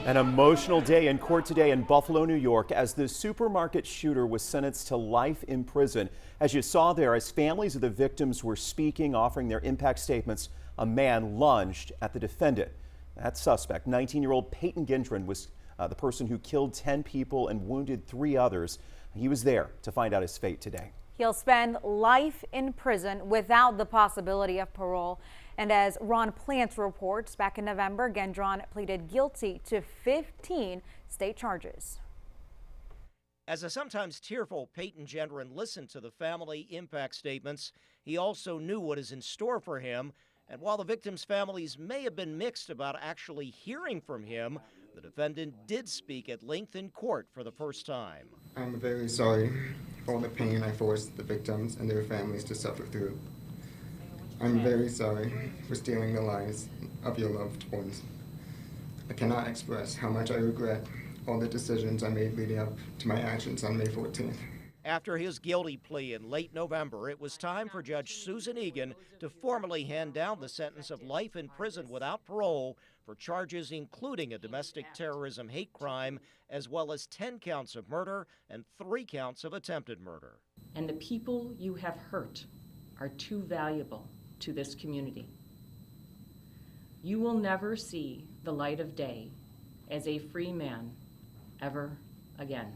An emotional day in court today in Buffalo, New York, as the supermarket shooter was sentenced to life in prison. As you saw there, as families of the victims were speaking, offering their impact statements, a man lunged at the defendant. That suspect, 19-year-old Peyton Gendron, was the person who killed 10 people and wounded 3 others. He was there to find out his fate today. He'll spend life in prison without the possibility of parole. And as Ron Plants reports, back in November, Gendron pleaded guilty to 15 state charges. As a sometimes tearful Peyton Gendron listened to the family impact statements, he also knew what is in store for him. And while the victims' families may have been mixed about actually hearing from him, the defendant did speak at length in court for the first time. I'm very sorry for all the pain I forced the victims and their families to suffer through. I'm very sorry for stealing the lives of your loved ones. I cannot express how much I regret all the decisions I made leading up to my actions on May 14th. After his guilty plea in late November, it was time for Judge Susan Egan to formally hand down the sentence of life in prison without parole for charges including a domestic terrorism hate crime, as well as 10 counts of murder and 3 counts of attempted murder. And the people you have hurt are too valuable to this community. You will never see the light of day as a free man ever again.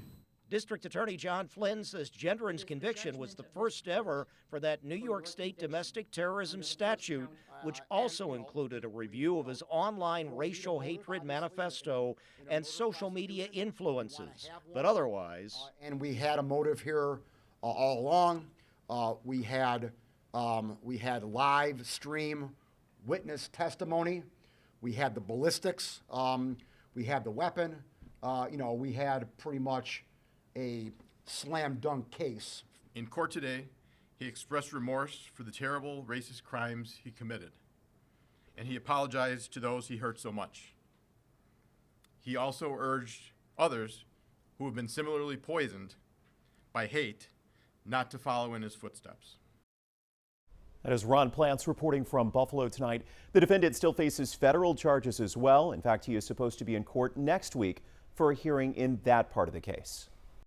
District Attorney John Flynn says Gendron's conviction was the first ever for that New York State domestic terrorism statute, which also included a review of his online racial hatred manifesto and social media influences. But otherwise, and we had a motive here all along. We had live stream witness testimony. We had the ballistics. We had the weapon. We had pretty much a slam dunk case. In court today, he expressed remorse for the terrible racist crimes he committed, and he apologized to those he hurt so much. He also urged others who have been similarly poisoned by hate not to follow in his footsteps. That is Ron Plants reporting from Buffalo tonight. The defendant still faces federal charges as well. In fact, he is supposed to be in court next week for a hearing in that part of the case.